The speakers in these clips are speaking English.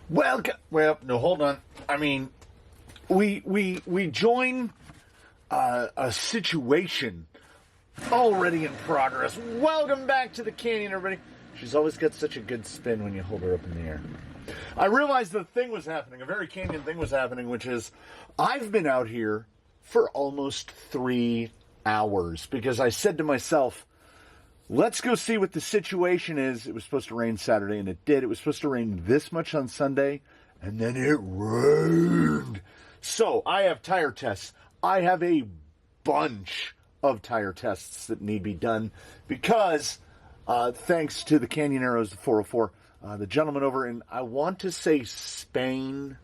Well, no, hold on. I mean, we join a situation already in progress. Welcome back to the canyon, everybody. She's always got such a good spin when you hold her up in the air. I realized the thing was happening, a very canyon thing was happening, which is I've been out here for almost 3 hours because I said to myself, let's go see what the situation is. It was supposed to rain Saturday, and it did. It was supposed to rain this much on Sunday, and then it rained. So I have tire tests. I have a bunch of tire tests that need to be done because thanks to the Canyon Arrows, the 404, the gentleman over in, I want to say Spain,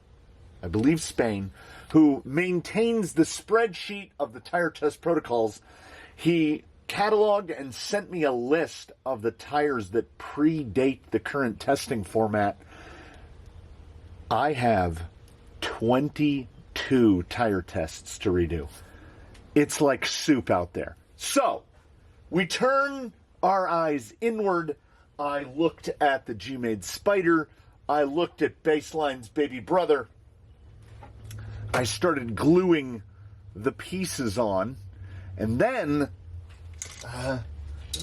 I believe Spain, who maintains the spreadsheet of the tire test protocols, he cataloged and sent me a list of the tires that predate the current testing format. I have 22 tire tests to redo. It's like soup out there. So, we turn our eyes inward. I looked at the G-Made Spider. I looked at Baseline's baby brother. I started gluing the pieces on. And then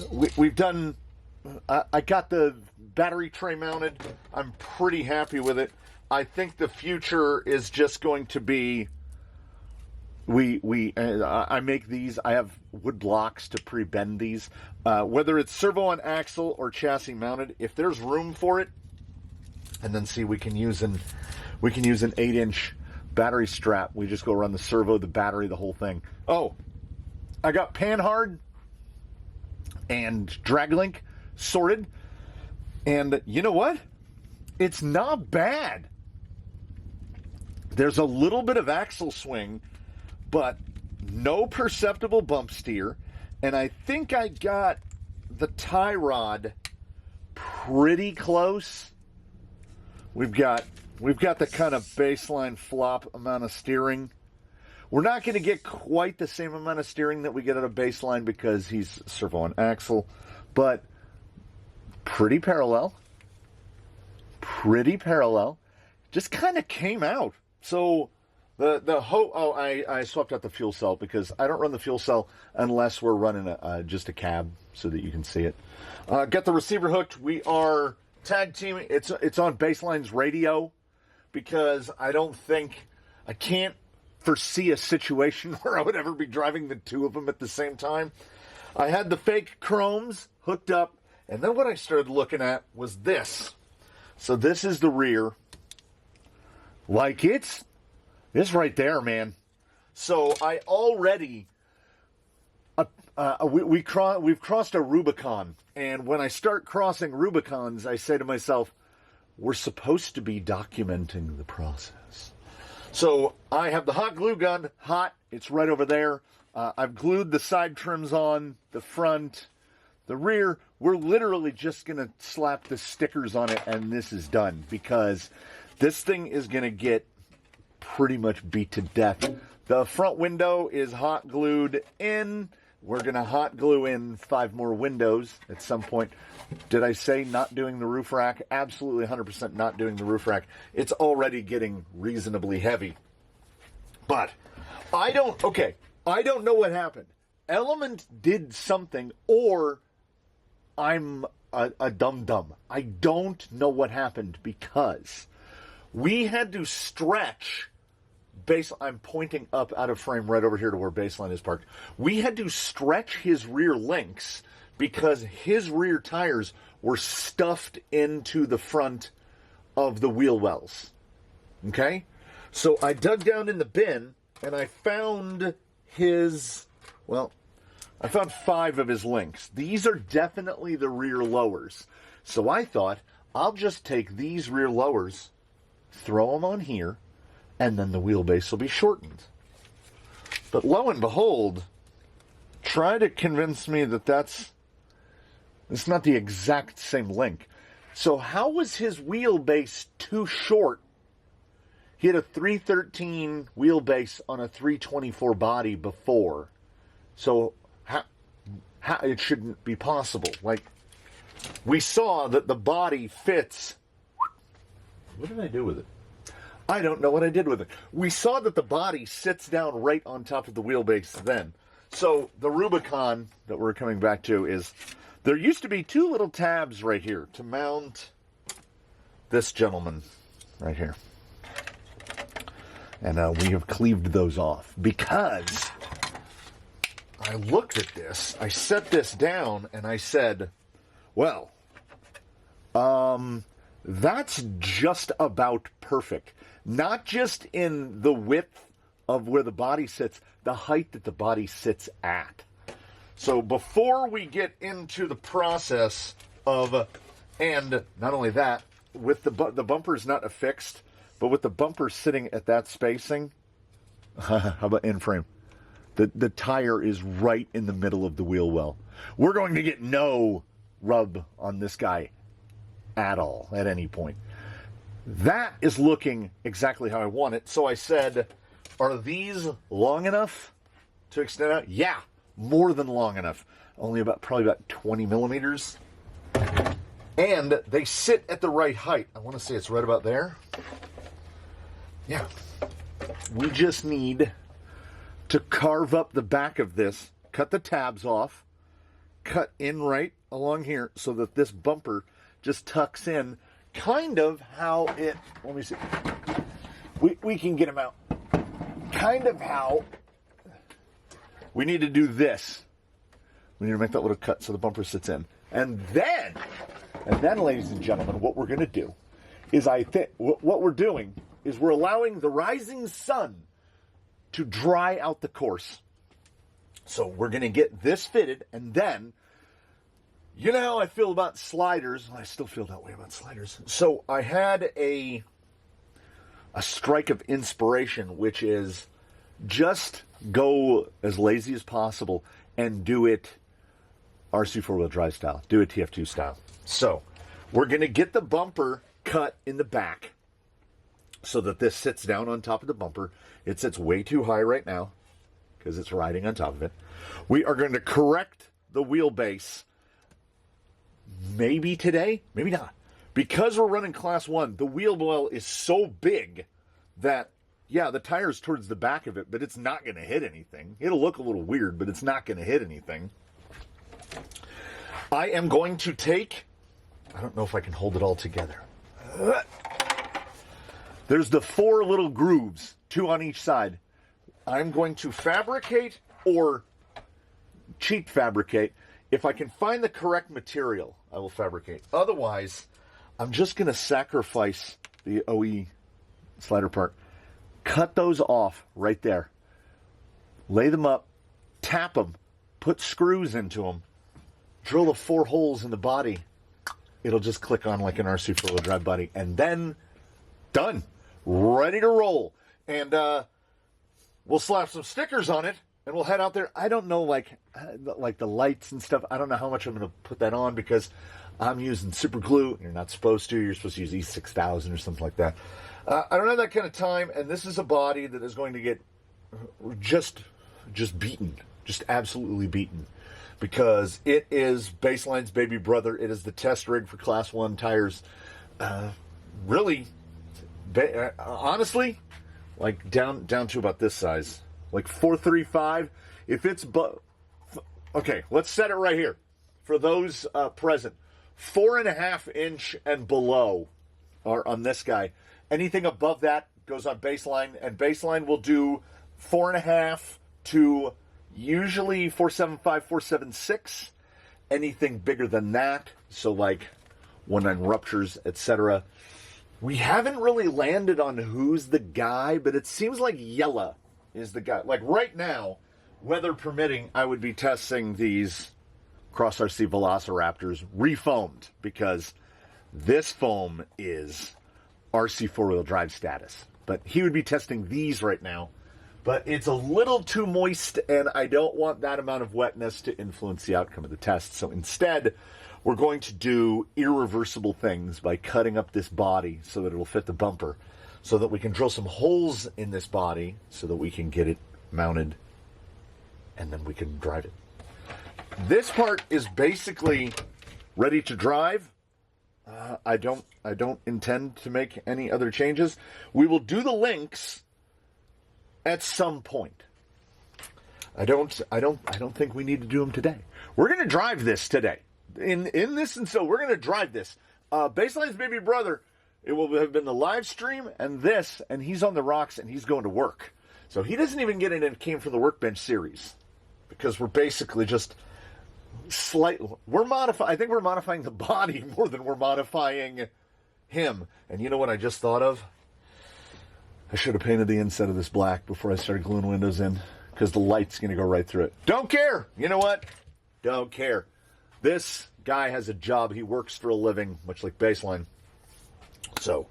we've done, I got the battery tray mounted. I'm pretty happy with it. I think the future is just going to be, I make these, I have wood blocks to pre-bend these. Whether it's servo on axle or chassis mounted, if there's room for it, and then see, we can use an 8-inch battery strap. We just go around the servo, the battery, the whole thing. Oh, I got Panhard and Draglink sorted, and you know what? It's not bad. There's a little bit of axle swing, but no perceptible bump steer, and I think I got the tie rod pretty close. We've got the kind of baseline flop amount of steering. We're not going to get quite the same amount of steering that we get at a baseline because he's servo and axle, but pretty parallel. Pretty parallel. Just kind of came out. So I swapped out the fuel cell because I don't run the fuel cell unless we're running just a cab so that you can see it. Got the receiver hooked. We are tag teaming. It's on Baseline's radio because I can't foresee a situation where I would ever be driving the two of them at the same time. I had the fake chromes hooked up, and then what I started looking at was this. So this is the rear. Like it's right there, man. So I already we've crossed a Rubicon, and when I start crossing Rubicons, I say to myself, we're supposed to be documenting the process. So I have the hot glue gun, hot. It's right over there. I've glued the side trims on, the front, the rear. We're literally just going to slap the stickers on it, and this is done because this thing is going to get pretty much beat to death. The front window is hot glued in. We're going to hot glue in 5 more windows at some point. Did I say not doing the roof rack? Absolutely 100% not doing the roof rack. It's already getting reasonably heavy. But I don't know what happened. Element did something, or I'm a dum-dum. I don't know what happened because we had to stretch I'm pointing up out of frame right over here to where Baseline is parked. We had to stretch his rear links because his rear tires were stuffed into the front of the wheel wells. Okay? So I dug down in the bin and I found I found 5 of his links. These are definitely the rear lowers. So I thought, I'll just take these rear lowers, throw them on here, and then the wheelbase will be shortened. But lo and behold, try to convince me that it's not the exact same link. So how was his wheelbase too short? He had a 313 wheelbase on a 324 body before. So how it shouldn't be possible. Like, we saw that the body fits What did I do with it? I don't know what I did with it. We saw that the body sits down right on top of the wheelbase then. So the Rubicon that we're coming back to is, there used to be two little tabs right here to mount this gentleman right here. And we have cleaved those off because I looked at this, I set this down, and I said, well, that's just about perfect. Not just in the width of where the body sits, the height that the body sits at. So before we get into the process of, and not only that, with the bumper's not affixed, but with the bumper sitting at that spacing, how about in frame? The tire is right in the middle of the wheel well. We're going to get no rub on this guy at all, at any point. That is looking exactly how I want it. So I said, are these long enough to extend out? Yeah, more than long enough. Only probably about 20 millimeters. And they sit at the right height. I want to say it's right about there. Yeah. We just need to carve up the back of this, cut the tabs off, cut in right along here so that this bumper just tucks in, kind of how it, let me see, we can get him out, kind of how we need to do this. We need to make that little cut so the bumper sits in. And then, ladies and gentlemen, what we're going to do is, I think, what we're doing is we're allowing the rising sun to dry out the course. So we're going to get this fitted, and then, you know how I feel about sliders. I still feel that way about sliders. So I had a strike of inspiration, which is just go as lazy as possible and do it RC four-wheel drive style. Do it TF2 style. So we're going to get the bumper cut in the back so that this sits down on top of the bumper. It sits way too high right now because it's riding on top of it. We are going to correct the wheelbase maybe today, maybe not. Because we're running class 1, the wheel well is so big that, yeah, the tire's towards the back of it, but it's not going to hit anything. It'll look a little weird, but it's not going to hit anything. I am going to take, I don't know if I can hold it all together. There's the 4 little grooves, 2 on each side. I'm going to fabricate or cheap fabricate. If I can find the correct material, I will fabricate. Otherwise, I'm just going to sacrifice the OE slider part. Cut those off right there. Lay them up, tap them, put screws into them, drill the 4 holes in the body. It'll just click on like an RC four-wheel drive body. And then, done. Ready to roll. And we'll slap some stickers on it, and we'll head out there. I don't know, like the lights and stuff. I don't know how much I'm going to put that on because I'm using super glue. You're not supposed to. You're supposed to use E6000 or something like that. I don't have that kind of time, and this is a body that is going to get just beaten, just absolutely beaten, because it is Baseline's baby brother. It is the test rig for Class 1 tires. Really, honestly, like down to about this size, like 435. If it's okay, let's set it right here for those present. 4.5 inch and below are on this guy. Anything above that goes on Baseline, and Baseline will do 4.5 to usually 475, 476. Anything bigger than that, so like 19 ruptures, etc. We haven't really landed on who's the guy, but it seems like Yella is the guy. Like right now, weather permitting, I would be testing these Cross RC Velociraptors refoamed, because this foam is RC four-wheel drive status. But he would be testing these right now. But it's a little too moist, and I don't want that amount of wetness to influence the outcome of the test. So instead, we're going to do irreversible things by cutting up this body so that it'll fit the bumper, so that we can drill some holes in this body so that we can get it mounted, and then we can drive it. This part is basically ready to drive. I don't intend to make any other changes. We will do the links at some point. I don't think we need to do them today. We're going to drive this today. In this, and so we're going to drive this. Baseline's baby brother, it will have been the live stream and this, and he's on the rocks and he's going to work. So he doesn't even get it came from the Workbench series, because we're basically just I think we're modifying the body more than we're modifying him. And you know what I just thought of? I should have painted the inside of this black before I started gluing windows in, because the light's going to go right through it. Don't care. You know what? Don't care. This guy has a job. He works for a living, much like Baseline. So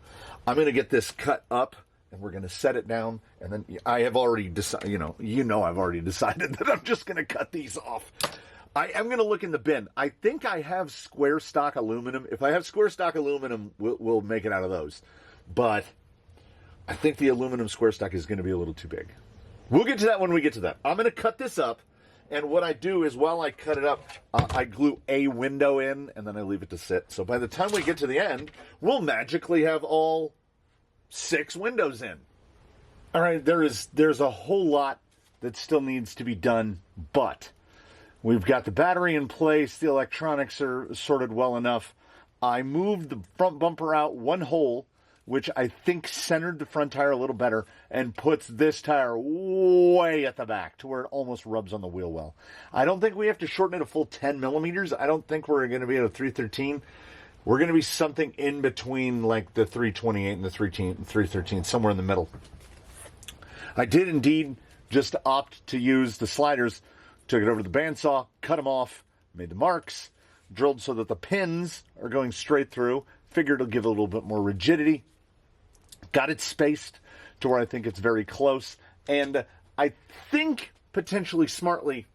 I'm going to get this cut up, and we're going to set it down. And then I have already decided, I've already decided that I'm just going to cut these off. I am going to look in the bin. I think I have square stock aluminum. If I have square stock aluminum, we'll make it out of those. But I think the aluminum square stock is going to be a little too big. We'll get to that when we get to that. I'm going to cut this up. And what I do is, while I cut it up, I glue a window in, and then I leave it to sit. So by the time we get to the end, we'll magically have all 6 windows in. All right, there's a whole lot that still needs to be done, but we've got the battery in place. The electronics are sorted well enough. I moved the front bumper out one hole, which I think centered the front tire a little better and puts this tire way at the back to where it almost rubs on the wheel well. I don't think we have to shorten it a full 10 millimeters. I don't think we're going to be at a 313. We're going to be something in between like the 328 and the 313, somewhere in the middle. I did indeed just opt to use the sliders. Took it over to the bandsaw, cut them off, made the marks, drilled so that the pins are going straight through. Figured it'll give it a little bit more rigidity. Got it spaced to where I think it's very close. And I think, potentially smartly,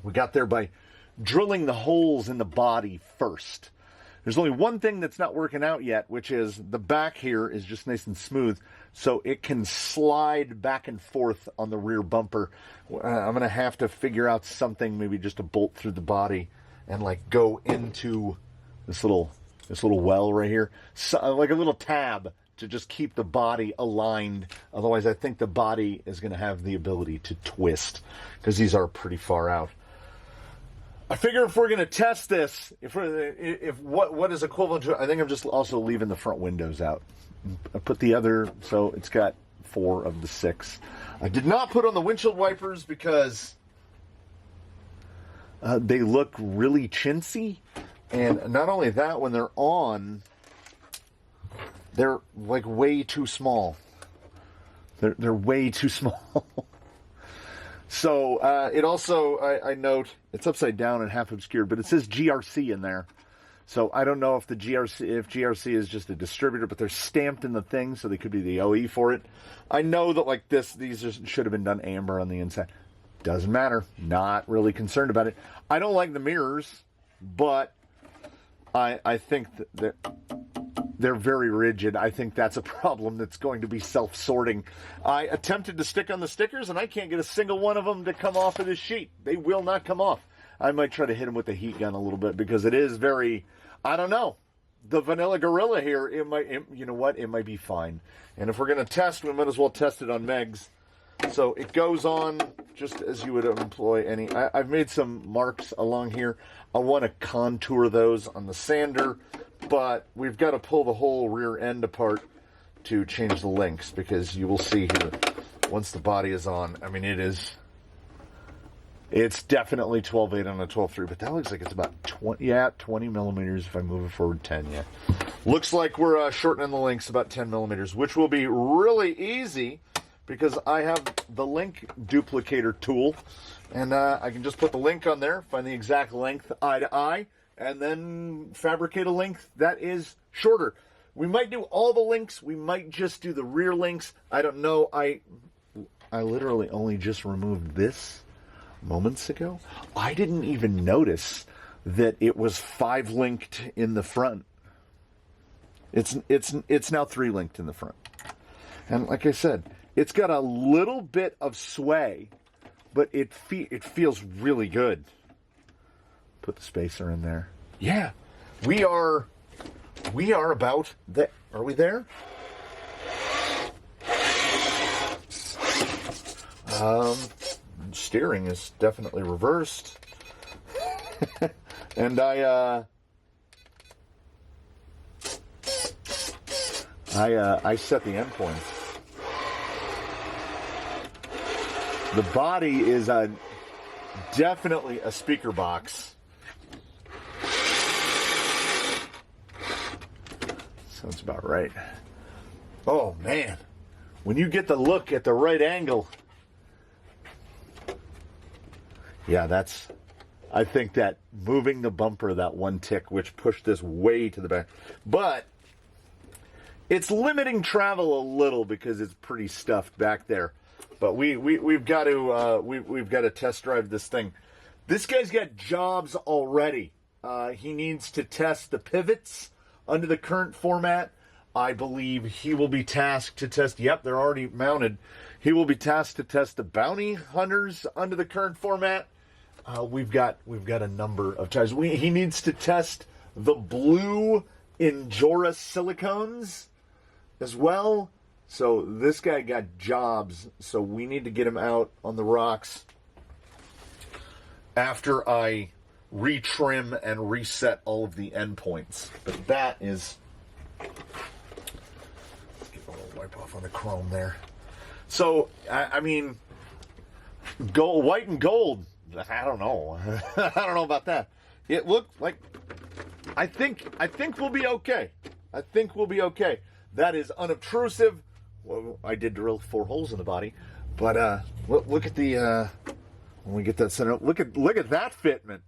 we got there by drilling the holes in the body first. There's only one thing that's not working out yet, which is the back here is just nice and smooth, so it can slide back and forth on the rear bumper. I'm going to have to figure out something, maybe just a bolt through the body and like go into this little well right here, so, like a little tab to just keep the body aligned. Otherwise, I think the body is going to have the ability to twist, because these are pretty far out. I figure if we're going to test this, if what is equivalent to it, I think I'm just also leaving the front windows out. I put the other, so it's got 4 of the 6. I did not put on the windshield wipers because they look really chintzy. And not only that, when they're on, they're like way too small. They're way too small. So it also, I note, it's upside down and half obscured, but it says GRC in there. So I don't know if GRC is just a distributor, but they're stamped in the thing, so they could be the OE for it. I know that like these should have been done amber on the inside. Doesn't matter. Not really concerned about it. I don't like the mirrors, but I think that they're very rigid. I think that's a problem that's going to be self-sorting. I attempted to stick on the stickers, and I can't get a single one of them to come off of this sheet. They will not come off. I might try to hit them with the heat gun a little bit, because it is very, I don't know. The Vanilla Gorilla here, you know what? It might be fine. And if we're going to test, we might as well test it on Megs. So it goes on just as you would employ any. I've made some marks along here. I want to contour those on the sander, but we've got to pull the whole rear end apart to change the links, because you will see here, once the body is on, I mean, it's definitely 12.8 on a 12.3, but that looks like it's about 20 millimeters if I move it forward 10, yeah. Looks like we're shortening the links about 10 millimeters, which will be really easy, because I have the link duplicator tool, and I can just put the link on there, find the exact length eye to eye, and then fabricate a length that is shorter. We might do all the links. We might just do the rear links. I don't know. I literally only just removed this moments ago. I didn't even notice that it was 5 linked in the front. It's now 3 linked in the front. And like I said, it's got a little bit of sway, but it feels really good. Put the spacer in there. Yeah, we are about there. Are we there? Steering is definitely reversed. And I set the endpoints. The body is definitely a speaker box. Sounds about right. Oh man, when you get the look at the right angle, yeah, I think that moving the bumper that one tick, which pushed this way to the back, but it's limiting travel a little because it's pretty stuffed back there. But we've got to test drive this thing. This guy's got jobs already. He needs to test the pivots under the current format. I believe he will be tasked to test. Yep, they're already mounted. He will be tasked to test the bounty hunters under the current format. We've got a number of jobs. He needs to test the blue Injora silicones as well. So this guy got jobs, so we need to get him out on the rocks after I retrim and reset all of the endpoints. But that is... Let's get a little wipe off on the chrome there. So, I mean, gold, white and gold, I don't know. I don't know about that. It looked like... I think we'll be okay. I think we'll be okay. That is unobtrusive. Well, I did drill 4 holes in the body, but look at the when we get that center. Look at that fitment.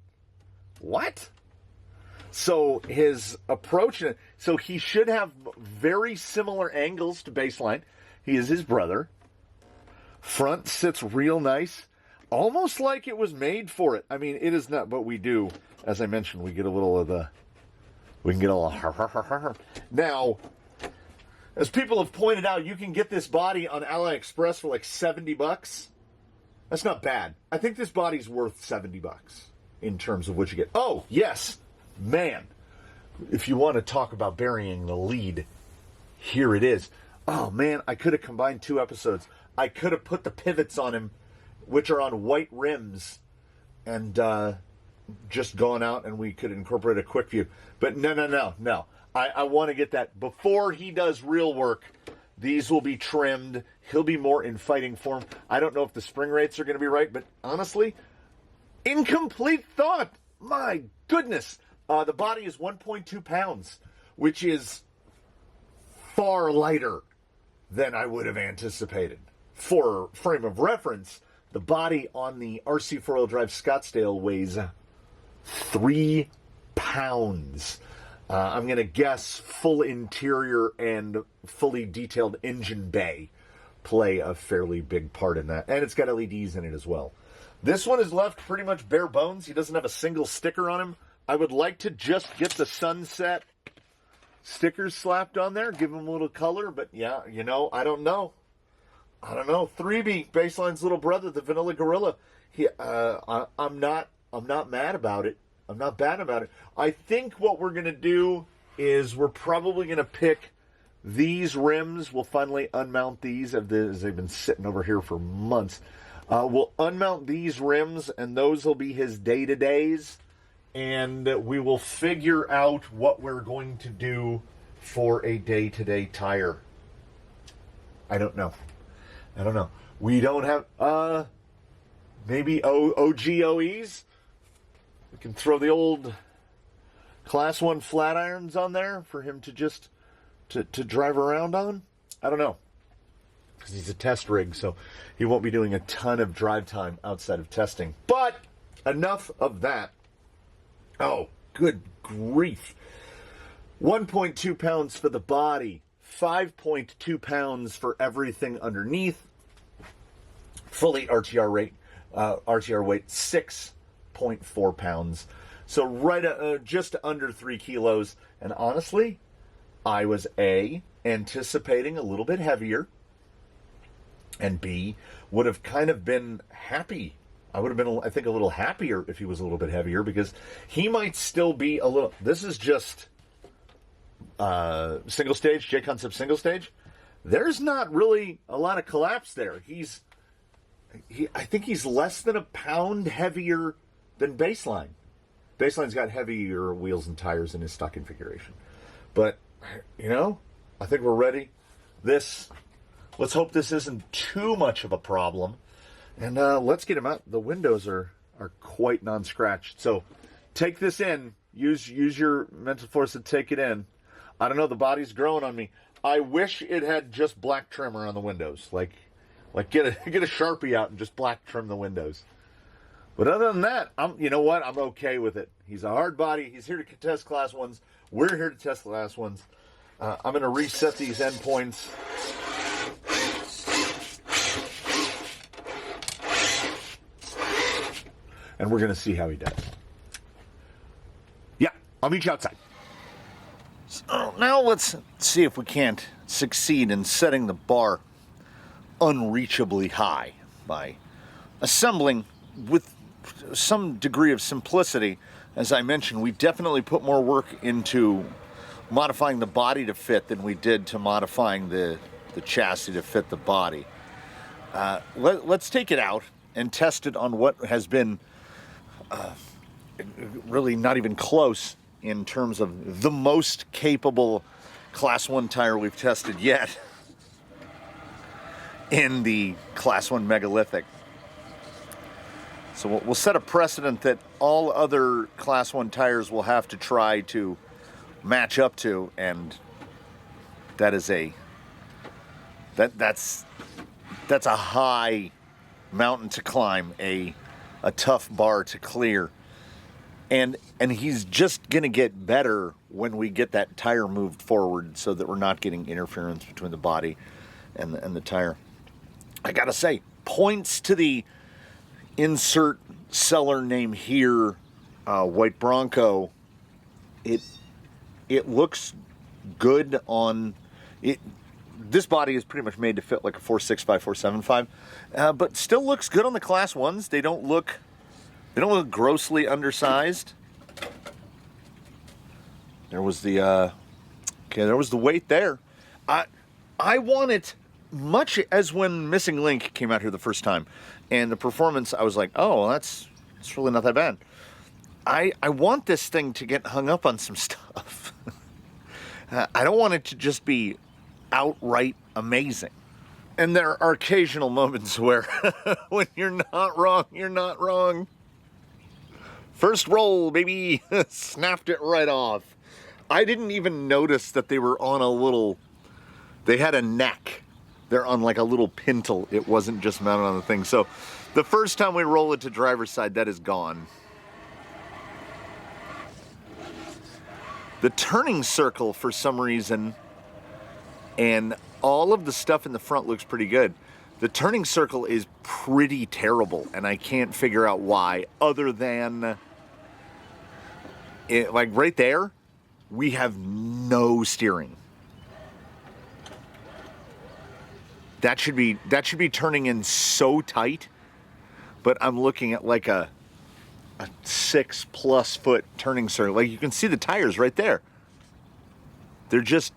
What? So his approach. So he should have very similar angles to baseline. He is his brother. Front sits real nice, almost like it was made for it. I mean, it is not. But we do, as I mentioned, we get a little of the. We can get a little. Now. As people have pointed out, you can get this body on AliExpress for like $70. That's not bad. I think this body's worth $70 in terms of what you get. Oh, yes. Man, if you want to talk about burying the lead, here it is. Oh, man, I could have combined 2 episodes. I could have put the pivots on him, which are on white rims, and just gone out and we could incorporate a quick view. But no. I want to get that before he does real work. These will be trimmed. He'll be more in fighting form. I don't know if the spring rates are going to be right, but honestly, incomplete thought. My goodness. The body is 1.2 pounds, which is far lighter than I would have anticipated. For frame of reference, the body on the RC 4-wheel drive Scottsdale weighs 3 pounds. I'm going to guess full interior and fully detailed engine bay play a fairly big part in that. And it's got LEDs in it as well. This one is left pretty much bare bones. He doesn't have a single sticker on him. I would like to just get the sunset stickers slapped on there, give him a little color. But yeah, I don't know. 3B, Baseline's little brother, the Vanilla Gorilla. I'm not mad about it. I'm not bad about it. I think what we're going to do is we're probably going to pick these rims. We'll finally unmount these as they've been sitting over here for months. We'll unmount these rims, and those will be his day-to-days. And we will figure out what we're going to do for a day-to-day tire. I don't know. We don't have, maybe OGOEs? We can throw the old Class 1 flat irons on there for him to just to drive around on. I don't know. Because he's a test rig, so he won't be doing a ton of drive time outside of testing. But enough of that. Oh, good grief. 1.2 pounds for the body. 5.2 pounds for everything underneath. Fully RTR weight 6.4 pounds. So right just under 3 kilos. And honestly, I was A, anticipating a little bit heavier, and B, would have kind of been happy I would have been, I think, a little happier if he was a little bit heavier, because he might still be a little... This is just single stage, J-Concept single stage. There's not really a lot of collapse there. I think he's less than a pound heavier than Baseline. Baseline's got heavier wheels and tires in his stock configuration. But, I think we're ready. Let's hope this isn't too much of a problem. And let's get him out. The windows are quite non-scratched. So take this in. Use your mental force to take it in. I don't know, the body's growing on me. I wish it had just black trim around the windows. Like get a Sharpie out and just black trim the windows. But other than that, I'm okay with it. He's a hard body. He's here to test class ones. We're here to test class ones. I'm going to reset these endpoints. And we're going to see how he does. Yeah, I'll meet you outside. So now let's see if we can't succeed in setting the bar unreachably high by assembling with some degree of simplicity. As I mentioned, we definitely put more work into modifying the body to fit than we did to modifying the chassis to fit the body. Let's take it out and test it on what has been really not even close in terms of the most capable Class 1 tire we've tested yet in the Class 1 megalithic. So we'll set a precedent that all other Class 1 tires will have to try to match up to, and that is that's a high mountain to climb, a tough bar to clear. And he's just going to get better when we get that tire moved forward so that we're not getting interference between the body and the tire. I got to say, points to the insert seller name here, White Bronco. It looks good on it. This body is pretty much made to fit like a 465, 475, but still looks good on the Class 1s. They don't look grossly undersized. There was the weight there. I want it much as when Missing Link came out here the first time, and the performance, I was like, oh, well, it's really not that bad. I want this thing to get hung up on some stuff. I don't want it to just be outright amazing. And there are occasional moments where when you're not wrong, you're not wrong. First roll, baby. Snapped it right off. I didn't even notice that they were on they had a neck. They're on like a little pintle. It wasn't just mounted on the thing. So the first time we roll it to driver's side, that is gone. The turning circle, for some reason, and all of the stuff in the front looks pretty good. The turning circle is pretty terrible, and I can't figure out why, other than like right there, we have no steering. That should be turning in so tight, but I'm looking at like a 6+ foot turning circle. Like you can see the tires right there. They're just,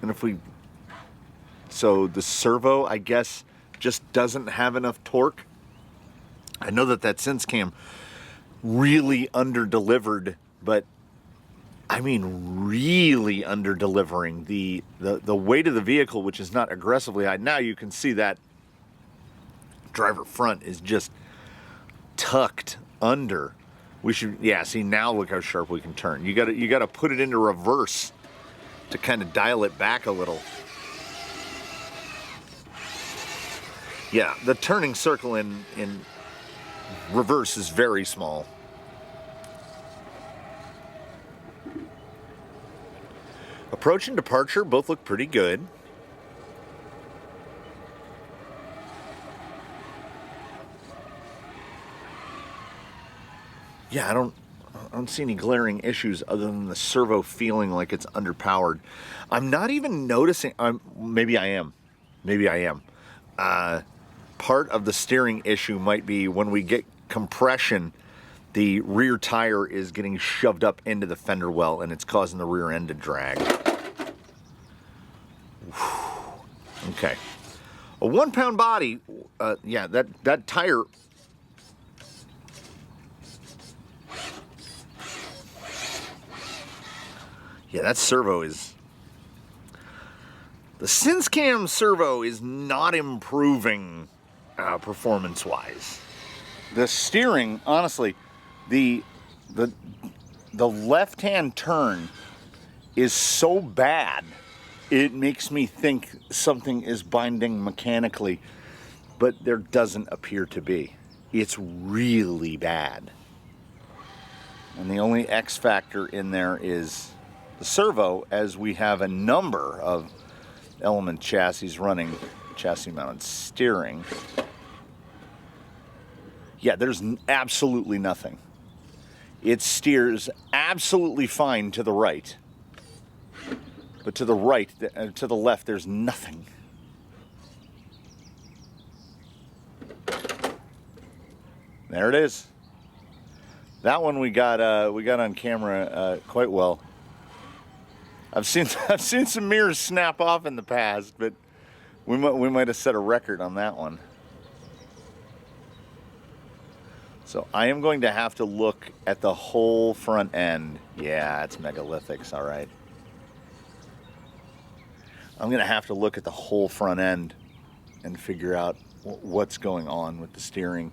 and so the servo, I guess, just doesn't have enough torque. I know that sense cam really under-delivered, but I mean really under-delivering. The weight of the vehicle, which is not aggressively high. Now you can see that driver front is just tucked under. We should, yeah, see now look how sharp we can turn. You gotta put it into reverse to kind of dial it back a little. Yeah, the turning circle in reverse is very small. Approach and departure both look pretty good. Yeah, I don't see any glaring issues other than the servo feeling like it's underpowered. I'm not even noticing. Maybe I am. Part of the steering issue might be when we get compression, the rear tire is getting shoved up into the fender well, and it's causing the rear end to drag. Okay. A 1 pound body, yeah, that tire. Yeah, that servo is, the SenseCam servo is not improving performance-wise. The steering, honestly, the left-hand turn is so bad, it makes me think something is binding mechanically, but there doesn't appear to be. It's really bad. And the only X factor in there is the servo, as we have a number of element chassis running chassis mounted steering. Yeah, there's absolutely nothing. It steers absolutely fine to the right, but to the right, to the left, there's nothing. There it is. That one we got on camera quite well. I've seen some mirrors snap off in the past, but we might have set a record on that one. So I am going to have to look at the whole front end. Yeah, it's megalithics, all right. I'm going to have to look at the whole front end and figure out what's going on with the steering.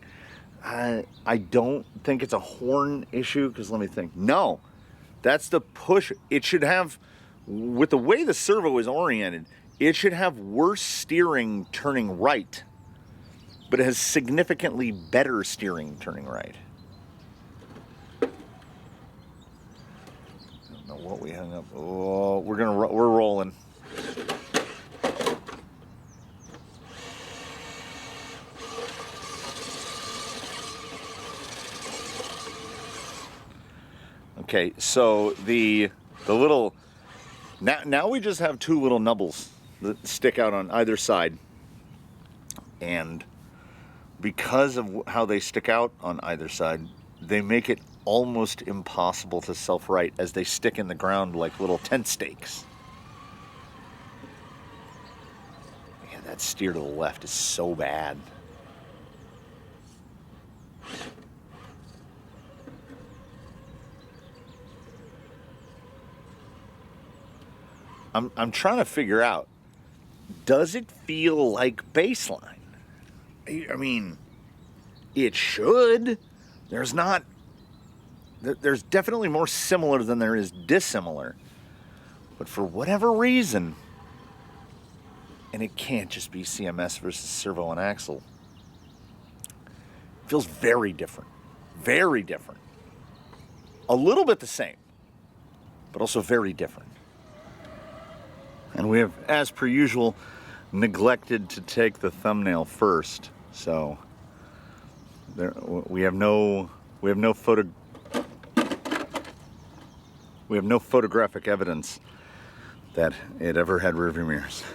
I don't think it's a horn issue, because let me think. No, that's the push. It should have, with the way the servo is oriented, it should have worse steering turning right, but it has significantly better steering turning right. I don't know what we hung up. Oh, we're rolling. Okay, so the little, now we just have two little nubbles that stick out on either side, and because of how they stick out on either side, they make it almost impossible to self-right, as they stick in the ground like little tent stakes. Yeah, that steer to the left is so bad. I'm trying to figure out, does it feel like baseline? I mean, it should. There's definitely more similar than there is dissimilar. But for whatever reason, and it can't just be CMS versus servo and axle, it feels very different. Very different. A little bit the same, but also very different. And we have, as per usual, neglected to take the thumbnail first. So we have no photographic evidence that it ever had rearview mirrors.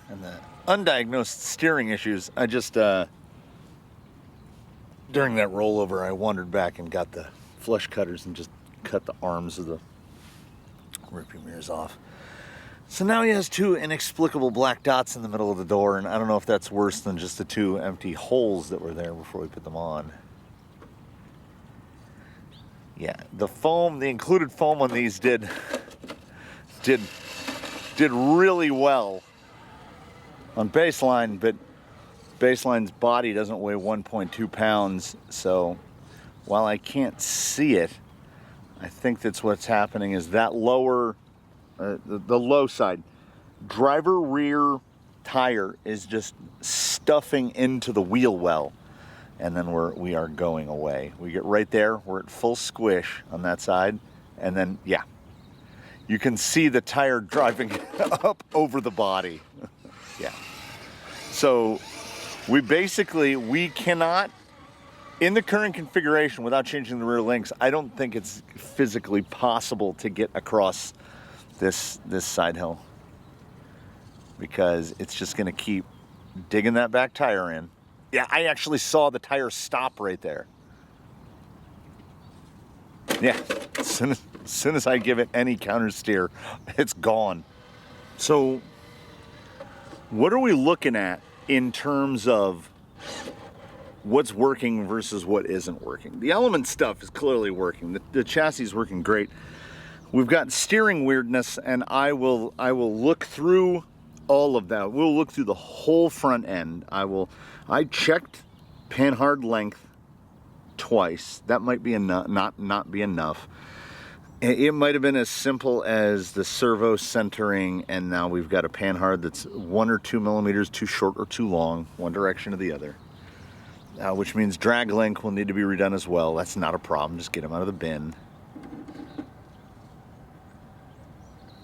And the undiagnosed steering issues, I just during that rollover, I wandered back and got the flush cutters and just cut the arms of the rearview mirrors off. So now he has two inexplicable black dots in the middle of the door, and I don't know if that's worse than just the two empty holes that were there before we put them on. Yeah, the foam, the included foam on these did really well on baseline, but baseline's body doesn't weigh 1.2 pounds, so while I can't see it, I think that's what's happening is that lower, the low side, driver rear tire is just stuffing into the wheel well, and then we are going away. We get right there, we're at full squish on that side, and then yeah, you can see the tire driving up over the body. Yeah. So we cannot, in the current configuration, without changing the rear links, I don't think it's physically possible to get across this side hill, because it's just going to keep digging that back tire in. Yeah, I actually saw the tire stop right there. Yeah, as soon as I give it any counter steer, it's gone. So what are we looking at in terms of what's working versus what isn't working? The element stuff is clearly working. The chassis is working great. We've got steering weirdness, and I will look through all of that. We'll look through the whole front end. I checked panhard length twice. That might be enough, not be enough. It might have been as simple as the servo centering, and now we've got a panhard that's 1 or 2 millimeters too short or too long, one direction or the other. Which means drag link will need to be redone as well. That's not a problem. Just get them out of the bin.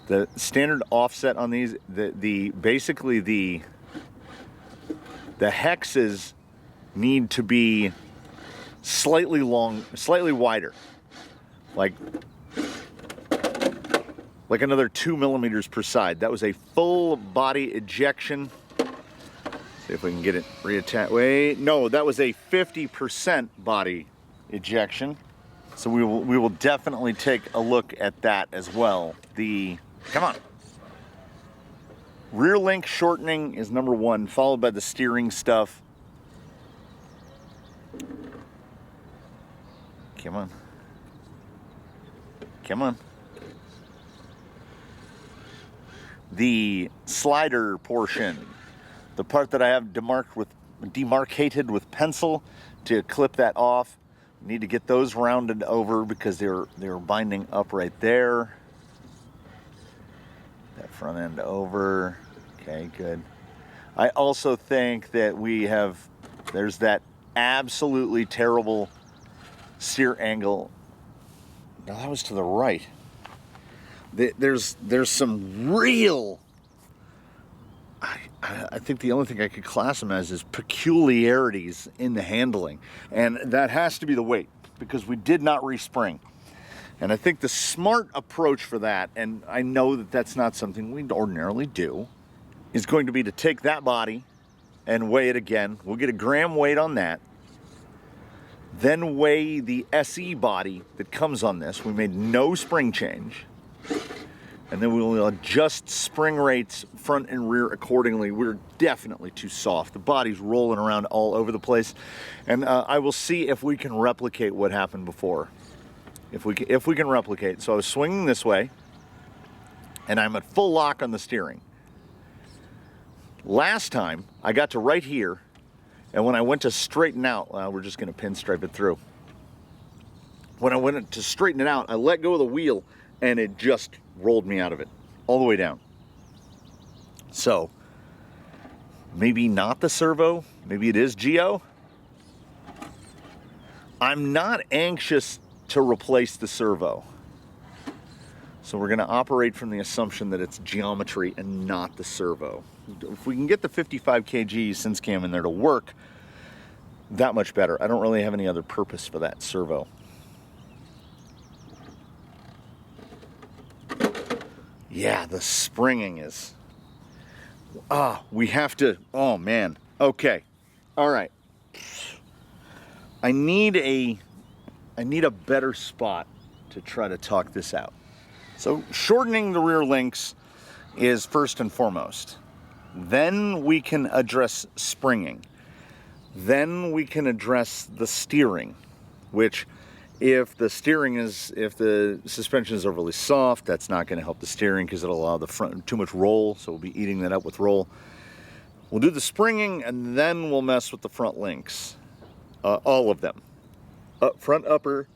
The standard offset on these, basically the hexes need to be slightly wider, like another 2 millimeters per side. That was a full body ejection. See if we can get it reattached. Wait, no, that was a 50% body ejection. So we will definitely take a look at that as well. Come on. Rear link shortening is number 1, followed by the steering stuff. Come on. Come on. The slider portion, the part that I have demarcated with pencil to clip that off. Need to get those rounded over because they're binding up right there. That front end over. Okay, good. I also think that there's that absolutely terrible steer angle. No, that was to the right. There's some real, I think the only thing I could class them as is peculiarities in the handling. And that has to be the weight, because we did not respring. And I think the smart approach for that, and I know that that's not something we'd ordinarily do, is going to be to take that body and weigh it again. We'll get a gram weight on that. Then weigh the SE body that comes on this. We made no spring change. And then we will adjust spring rates front and rear accordingly. We're definitely too soft. The body's rolling around all over the place. And I will see if we can replicate what happened before. If we can replicate. So I was swinging this way, and I'm at full lock on the steering. Last time, I got to right here, and when I went to straighten out, we're just going to pinstripe it through. When I went to straighten it out, I let go of the wheel, and it just rolled me out of it, all the way down. So, maybe not the servo, maybe it is Geo. I'm not anxious to replace the servo. So we're going to operate from the assumption that it's geometry and not the servo. If we can get the 55 kg sense cam in there to work, that much better. I don't really have any other purpose for that servo. Yeah, the springing is... we have to... Oh, man. Okay. All right. I need a better spot to try to talk this out. So shortening the rear links is first and foremost. Then we can address springing. Then we can address the steering, which if the suspension is overly soft, that's not going to help the steering because it'll allow the front too much roll, so we'll be eating that up with roll. We'll do the springing, and then we'll mess with the front links. All of them. Front upper,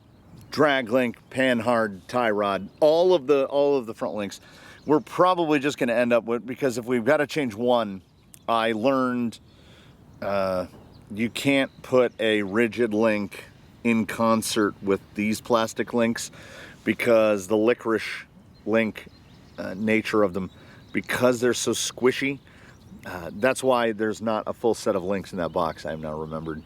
drag link, panhard, tie rod, all of the front links. We're probably just going to end up with, because if we've got to change one, I learned you can't put a rigid link in concert with these plastic links, because the licorice link nature of them, because they're so squishy, that's why there's not a full set of links in that box. I've now remembered,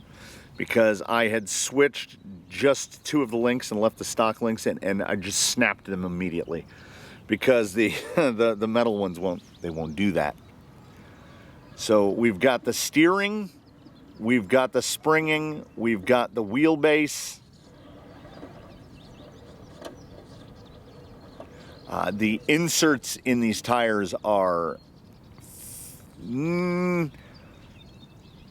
because I had switched just 2 of the links and left the stock links in, and I just snapped them immediately, because the the metal ones won't do that. So we've got the steering, we've got the springing, we've got the wheelbase. The inserts in these tires are...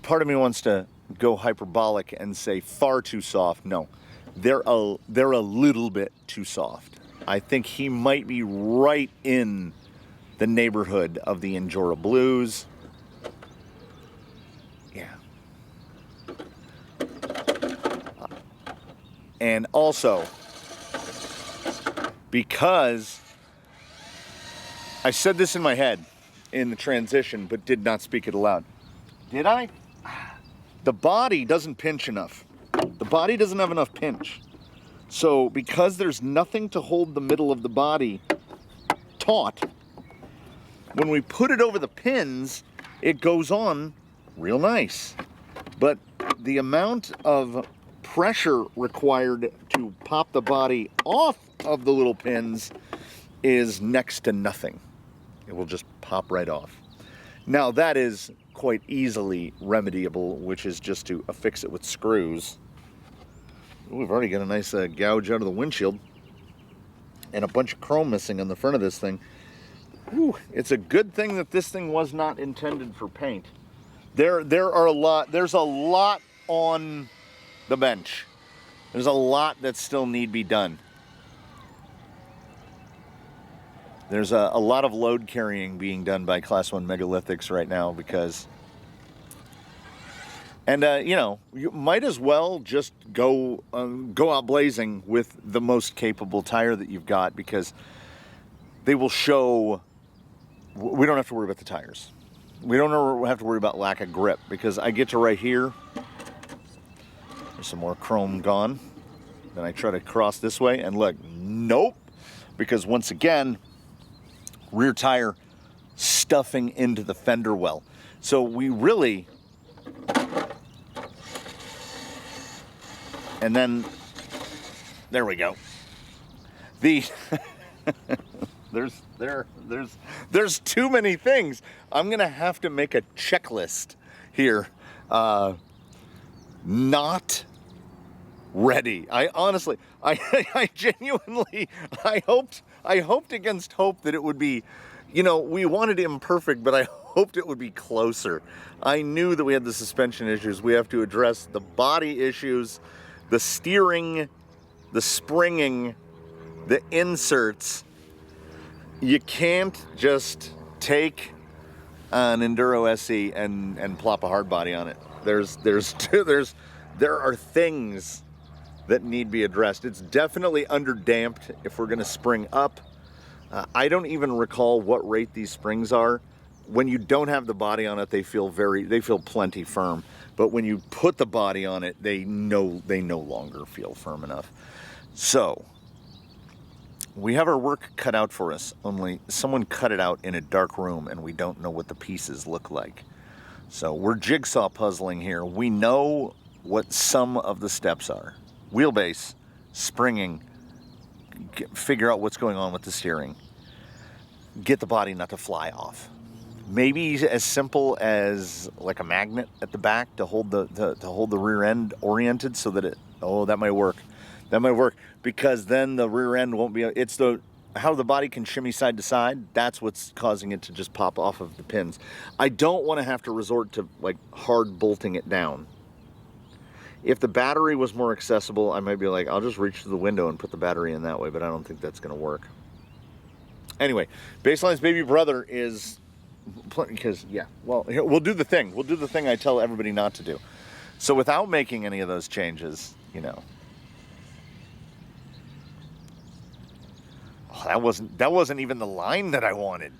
part of me wants to go hyperbolic and say far too soft. No, they're a little bit too soft. I think he might be right in the neighborhood of the Injora Blues. Yeah. And also, because I said this in my head in the transition, but did not speak it aloud. Did I? The body doesn't pinch enough. The body doesn't have enough pinch. So because there's nothing to hold the middle of the body taut, when we put it over the pins, it goes on real nice. But the amount of pressure required to pop the body off of the little pins is next to nothing. It will just pop right off. Now that is quite easily remediable, which is just to affix it with screws. Ooh, we've already got a nice gouge out of the windshield and a bunch of chrome missing on the front of this thing. Ooh, it's a good thing that this thing was not intended for paint. There's a lot on the bench. There's a lot that still need to be done. There's a lot of load carrying being done by Class 1 megalithics right now because... And, you know, you might as well just go out blazing with the most capable tire that you've got, because they will show... We don't have to worry about the tires. We don't have to worry about lack of grip, because I get to right here. There's some more chrome gone. Then I try to cross this way, and look, nope. Because once again, rear tire stuffing into the fender well. So we really... And then, there we go. There's too many things. I'm gonna have to make a checklist here. Not ready. I honestly, I genuinely, I hoped against hope that it would be, you know, we wanted imperfect, but I hoped it would be closer. I knew that we had the suspension issues. We have to address the body issues, the steering, the springing, the inserts. You can't just take an Enduro SE and plop a hard body on it. There are things that need to be addressed. It's definitely underdamped if we're going to spring up. I don't even recall what rate these springs are. When you don't have the body on it, they feel plenty firm. But when you put the body on it, they no longer feel firm enough. So we have our work cut out for us, only someone cut it out in a dark room and we don't know what the pieces look like. So we're jigsaw puzzling here. We know what some of the steps are. Wheelbase, springing, figure out what's going on with the steering, get the body not to fly off. Maybe as simple as like a magnet at the back to hold the rear end oriented so that that might work. That might work, because then the rear end won't be, it's how the body can shimmy side to side. That's what's causing it to just pop off of the pins. I don't want to have to resort to like hard bolting it down. If the battery was more accessible, I might be like, I'll just reach through the window and put the battery in that way, but I don't think that's going to work. Anyway, Baseline's baby brother is, because, yeah, well, we'll do the thing. We'll do the thing I tell everybody not to do. So without making any of those changes, you know. Oh, that wasn't even the line that I wanted.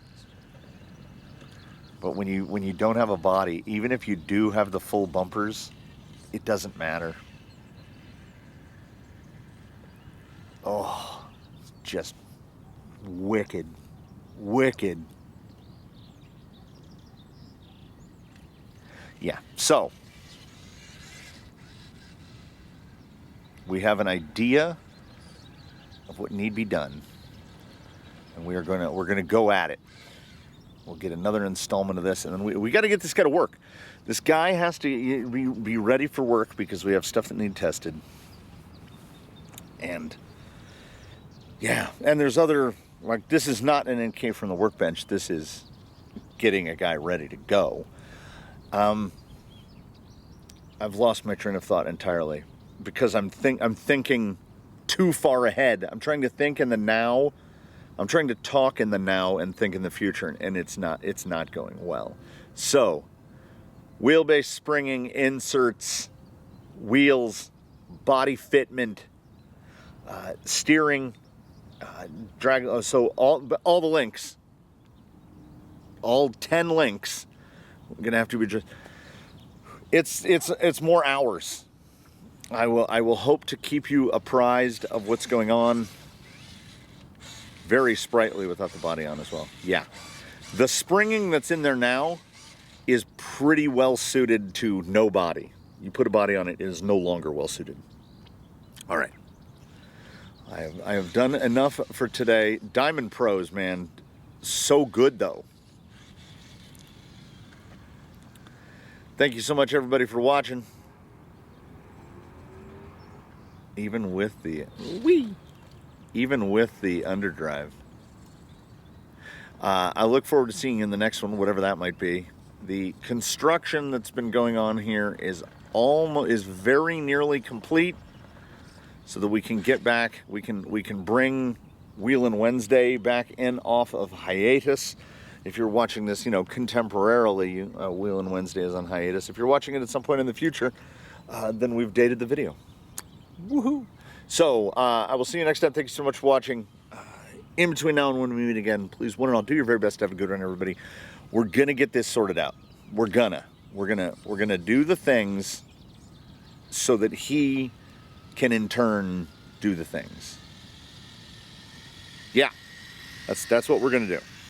But when you don't have a body, even if you do have the full bumpers, it doesn't matter. Oh, just wicked. Wicked. Yeah, so we have an idea of what need be done, and we're gonna go at it. We'll get another installment of this, and then we got to get this guy to work. This guy has to be ready for work, because we have stuff that need tested. And yeah, and there's other Like, this is not an NK from the workbench. This is getting a guy ready to go. I've lost my train of thought entirely because I'm thinking too far ahead. I'm trying to think in the now. I'm trying to talk in the now and think in the future, and it's not going well. So, wheelbase springing, inserts, wheels, body fitment, steering, drag. So all the links, all 10 links, we're gonna have to be just. It's more hours. I will hope to keep you apprised of what's going on. Very sprightly without the body on as well. Yeah, the springing that's in there now is pretty well suited to no body. You put a body on it, it is no longer well suited. All right, I have done enough for today. Diamond Pros, man, so good though. Thank you so much, everybody, for watching. Even with the underdrive. I look forward to seeing you in the next one, whatever that might be. The construction that's been going on here is very nearly complete, so that we can get back. We can bring Wheelin' Wednesday back in off of hiatus. If you're watching this, contemporarily, Wheelin' Wednesday is on hiatus. If you're watching it at some point in the future, then we've dated the video. Woohoo! So, I will see you next time. Thank you so much for watching. In between now and when we meet again, please, one and all, do your very best to have a good run, everybody. We're gonna get this sorted out. We're gonna do the things so that he can in turn do the things. Yeah, that's what we're gonna do.